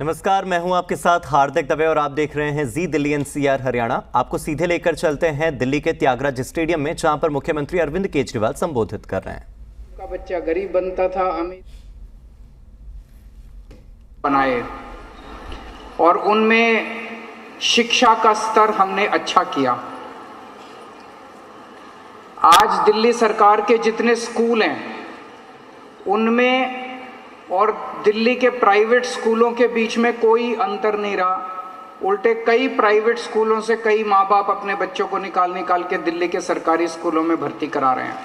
नमस्कार, मैं हूं आपके साथ हार्दिक दवे और आप देख रहे हैं जी दिल्ली एनसीआर हरियाणा। आपको सीधे लेकर चलते हैं दिल्ली के त्यागराज स्टेडियम में, जहां पर मुख्यमंत्री अरविंद केजरीवाल संबोधित कर रहे हैं। का बच्चा गरीब बनता था, अमीर बनाए और उनमें शिक्षा का स्तर हमने अच्छा किया। आज दिल्ली सरकार के जितने स्कूल हैं उनमें और दिल्ली के प्राइवेट स्कूलों के बीच में कोई अंतर नहीं रहा। उल्टे कई प्राइवेट स्कूलों से कई माँ बाप अपने बच्चों को निकाल के दिल्ली के सरकारी स्कूलों में भर्ती करा रहे हैं।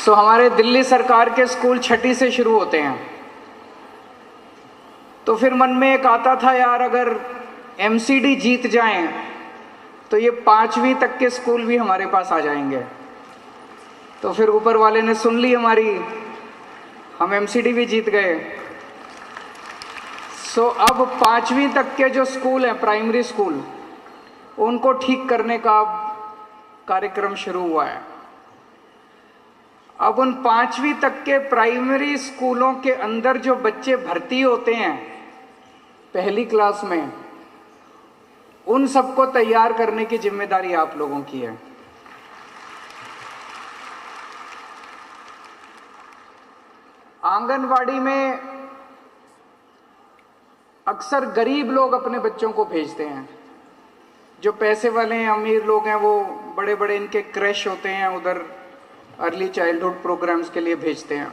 हमारे दिल्ली सरकार के स्कूल छठी से शुरू होते हैं। तो फिर मन में एक आता था, यार अगर एमसीडी जीत जाएं तो ये 5वीं तक के स्कूल भी हमारे पास आ जाएंगे। तो फिर ऊपर वाले ने सुन ली हमारी, हम एमसीडी भी जीत गए। अब 5वीं तक के जो स्कूल हैं, प्राइमरी स्कूल, उनको ठीक करने का कार्यक्रम शुरू हुआ है। अब उन 5वीं तक के प्राइमरी स्कूलों के अंदर जो बच्चे भर्ती होते हैं पहली क्लास में, उन सबको तैयार करने की जिम्मेदारी आप लोगों की है। आंगनवाड़ी में अक्सर गरीब लोग अपने बच्चों को भेजते हैं। जो पैसे वाले हैं, अमीर लोग हैं, वो बड़े बड़े इनके क्रैश होते हैं, उधर अर्ली चाइल्डहुड प्रोग्राम्स के लिए भेजते हैं।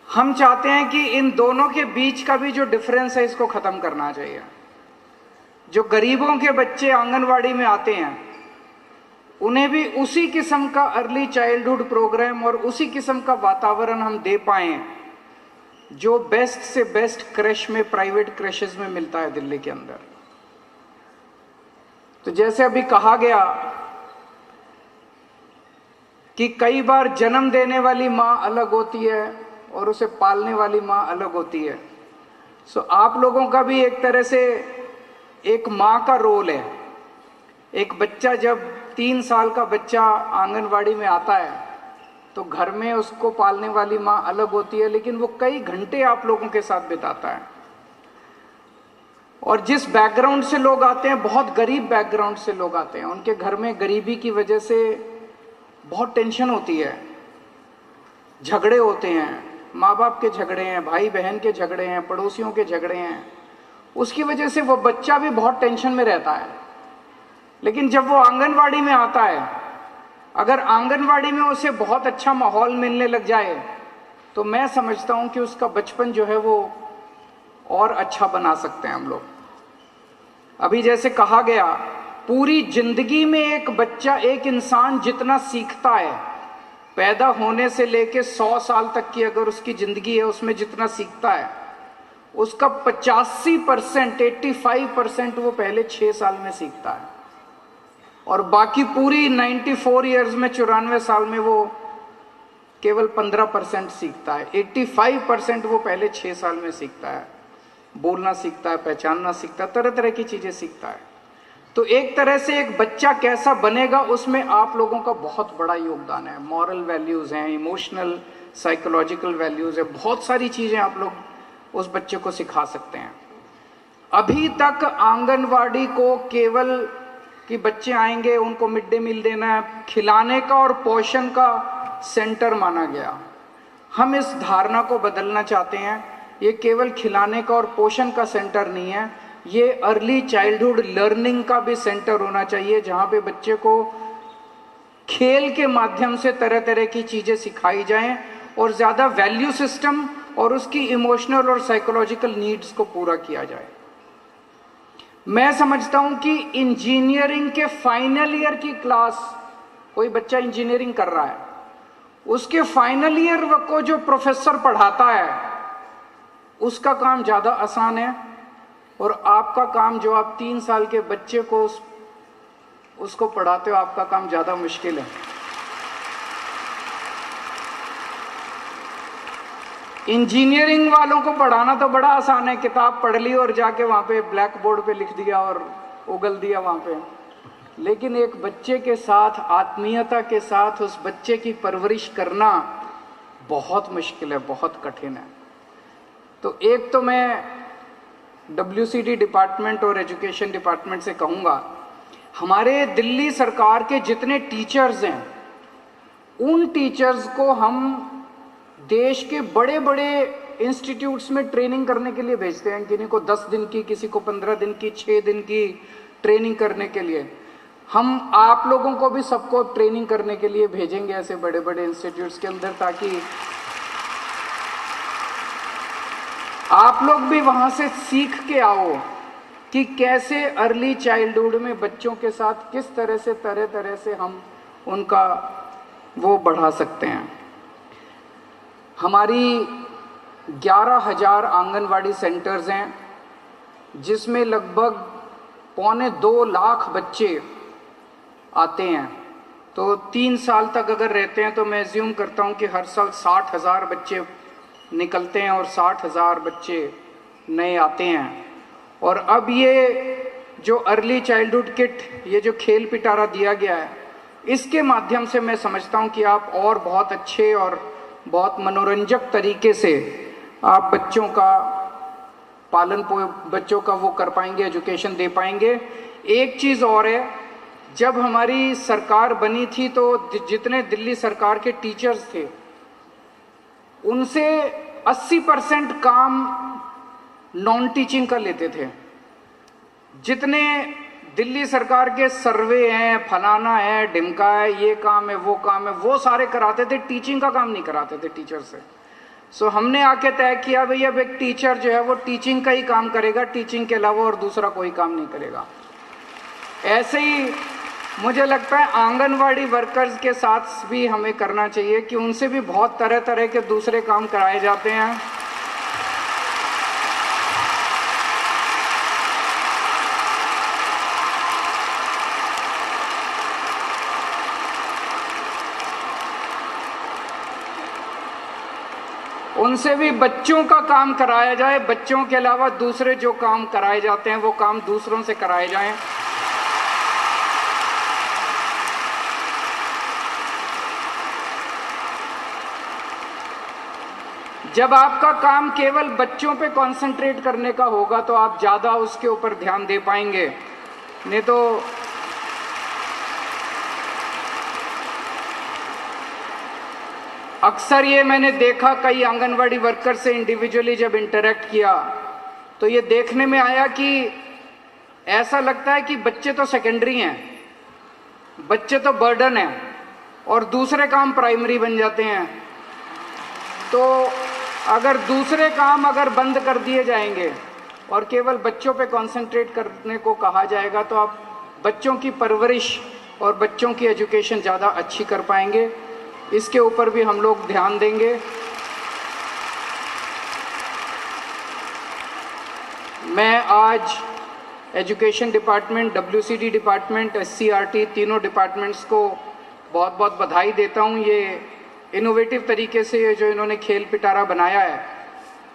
हम चाहते हैं कि इन दोनों के बीच का भी जो डिफरेंस है इसको खत्म करना चाहिए। जो गरीबों के बच्चे आंगनवाड़ी में आते हैं उन्हें भी उसी किस्म का अर्ली चाइल्डहुड प्रोग्राम और उसी किस्म का वातावरण हम दे पाएं जो बेस्ट से बेस्ट क्रैश में, प्राइवेट क्रैशेस में मिलता है दिल्ली के अंदर। तो जैसे अभी कहा गया कि कई बार जन्म देने वाली माँ अलग होती है और उसे पालने वाली माँ अलग होती है। आप लोगों का भी एक तरह से एक माँ का रोल है। एक बच्चा जब 3 साल का बच्चा आंगनवाड़ी में आता है तो घर में उसको पालने वाली माँ अलग होती है, लेकिन वो कई घंटे आप लोगों के साथ बिताता है। और जिस बैकग्राउंड से लोग आते हैं, बहुत गरीब बैकग्राउंड से लोग आते हैं, उनके घर में गरीबी की वजह से बहुत टेंशन होती है, झगड़े होते हैं, माँ बाप के झगड़े हैं, भाई बहन के झगड़े हैं, पड़ोसियों के झगड़े हैं। उसकी वजह से वो बच्चा भी बहुत टेंशन में रहता है। लेकिन जब वो आंगनवाड़ी में आता है, अगर आंगनवाड़ी में उसे बहुत अच्छा माहौल मिलने लग जाए तो मैं समझता हूँ कि उसका बचपन जो है वो और अच्छा बना सकते हैं हम लोग। अभी जैसे कहा गया, पूरी जिंदगी में एक बच्चा, एक इंसान जितना सीखता है, पैदा होने से लेके 100 साल तक की अगर उसकी जिंदगी है, उसमें जितना सीखता है उसका 85%, 85% वो पहले 6 साल में सीखता है और बाकी पूरी 94 ईयर्स में, 94 साल में वो केवल 15% सीखता है। 85% वो पहले 6 साल में सीखता है। बोलना सीखता है, पहचानना सीखता है, तरह तरह की चीजें सीखता है। तो एक तरह से एक बच्चा कैसा बनेगा उसमें आप लोगों का बहुत बड़ा योगदान है। मॉरल वैल्यूज हैं, इमोशनल साइकोलॉजिकल वैल्यूज है, बहुत सारी चीजें आप लोग उस बच्चे को सिखा सकते हैं। अभी तक आंगनवाड़ी को केवल कि बच्चे आएंगे उनको मिड डे मील देना है, खिलाने का और पोषण का सेंटर माना गया। हम इस धारणा को बदलना चाहते हैं। ये केवल खिलाने का और पोषण का सेंटर नहीं है, ये अर्ली चाइल्डहुड लर्निंग का भी सेंटर होना चाहिए, जहाँ पे बच्चे को खेल के माध्यम से तरह तरह की चीज़ें सिखाई जाएं और ज़्यादा वैल्यू सिस्टम और उसकी इमोशनल और साइकोलॉजिकल नीड्स को पूरा किया जाए। मैं समझता हूं कि इंजीनियरिंग के फाइनल ईयर की क्लास, कोई बच्चा इंजीनियरिंग कर रहा है, उसके फाइनल ईयर को जो प्रोफेसर पढ़ाता है उसका काम ज़्यादा आसान है और आपका काम, जो आप 3 साल के बच्चे को उसको पढ़ाते हो, आपका काम ज़्यादा मुश्किल है। इंजीनियरिंग वालों को पढ़ाना तो बड़ा आसान है, किताब पढ़ ली और जाके वहाँ पे ब्लैक बोर्ड पे लिख दिया और उगल दिया वहाँ पे। लेकिन एक बच्चे के साथ, आत्मीयता के साथ उस बच्चे की परवरिश करना बहुत मुश्किल है, बहुत कठिन है। तो एक तो मैं WCD डिपार्टमेंट और एजुकेशन डिपार्टमेंट से कहूँगा, हमारे दिल्ली सरकार के जितने टीचर्स हैं उन टीचर्स को हम देश के बड़े बड़े इंस्टीट्यूट्स में ट्रेनिंग करने के लिए भेजते हैं। किसी को 10 दिन की, किसी को 15 दिन की, 6 दिन की ट्रेनिंग करने के लिए। हम आप लोगों को भी सबको ट्रेनिंग करने के लिए भेजेंगे ऐसे बड़े बड़े इंस्टीट्यूट्स के अंदर, ताकि आप लोग भी वहाँ से सीख के आओ कि कैसे अर्ली चाइल्डहुड में बच्चों के साथ किस तरह से हम उनका वो बढ़ा सकते हैं। हमारी 11,000 आंगनवाड़ी सेंटर्स हैं, जिसमें लगभग 1.25 लाख बच्चे आते हैं। तो 3 साल तक अगर रहते हैं तो मैं एज्यूम करता हूं कि हर साल 60,000 बच्चे निकलते हैं और 60,000 बच्चे नए आते हैं। और अब ये जो अर्ली चाइल्डहुड किट, ये जो खेल पिटारा दिया गया है, इसके माध्यम से मैं समझता हूं कि आप और बहुत अच्छे और बहुत मनोरंजक तरीके से आप बच्चों का बच्चों का वो कर पाएंगे, एजुकेशन दे पाएंगे। एक चीज़ और है, जब हमारी सरकार बनी थी तो जितने दिल्ली सरकार के टीचर्स थे उनसे 80% काम नॉन टीचिंग का लेते थे। जितने दिल्ली सरकार के सर्वे हैं, फलाना है, ढिमका है, ये काम है, वो सारे कराते थे, टीचिंग का काम नहीं कराते थे टीचर से। सो हमने आके तय किया भाई अब एक टीचर जो है वो टीचिंग का ही काम करेगा, टीचिंग के अलावा और दूसरा कोई काम नहीं करेगा। ऐसे ही मुझे लगता है आंगनवाड़ी वर्कर्स के साथ भी हमें करना चाहिए कि उनसे भी बहुत तरह तरह के दूसरे काम कराए जाते हैं। उनसे भी बच्चों का काम कराया जाए, बच्चों के अलावा दूसरे जो काम कराए जाते हैं वो काम दूसरों से कराए जाएं। जब आपका काम केवल बच्चों पे कंसंट्रेट करने का होगा तो आप ज़्यादा उसके ऊपर ध्यान दे पाएंगे, नहीं तो अक्सर ये मैंने देखा कई आंगनवाड़ी वर्कर से इंडिविजुअली जब इंटरेक्ट किया तो ये देखने में आया कि ऐसा लगता है कि बच्चे तो सेकेंडरी हैं, बच्चे तो बर्डन हैं और दूसरे काम प्राइमरी बन जाते हैं। तो अगर दूसरे काम अगर बंद कर दिए जाएंगे और केवल बच्चों पे कंसंट्रेट करने को कहा जाएगा तो आप बच्चों की परवरिश और बच्चों की एजुकेशन ज़्यादा अच्छी कर पाएंगे। इसके ऊपर भी हम लोग ध्यान देंगे। मैं आज education department, WCD department, SCRT तीनों डिपार्टमेंट्स को बहुत बहुत बधाई देता हूँ। ये इनोवेटिव तरीके से ये जो इन्होंने खेल पिटारा बनाया है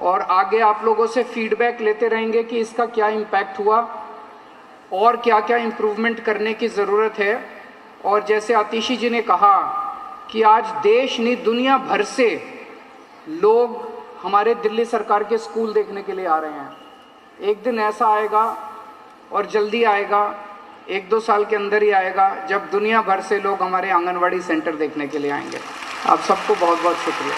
और आगे आप लोगों से फीडबैक लेते रहेंगे कि इसका क्या इम्पैक्ट हुआ और क्या क्या इम्प्रूवमेंट करने की ज़रूरत है। और जैसे आतिशी जी ने कहा कि आज देश नहीं दुनिया भर से लोग हमारे दिल्ली सरकार के स्कूल देखने के लिए आ रहे हैं। एक दिन ऐसा आएगा और जल्दी आएगा, 1-2 साल के अंदर ही आएगा, जब दुनिया भर से लोग हमारे आंगनवाड़ी सेंटर देखने के लिए आएंगे। आप सबको बहुत बहुत शुक्रिया।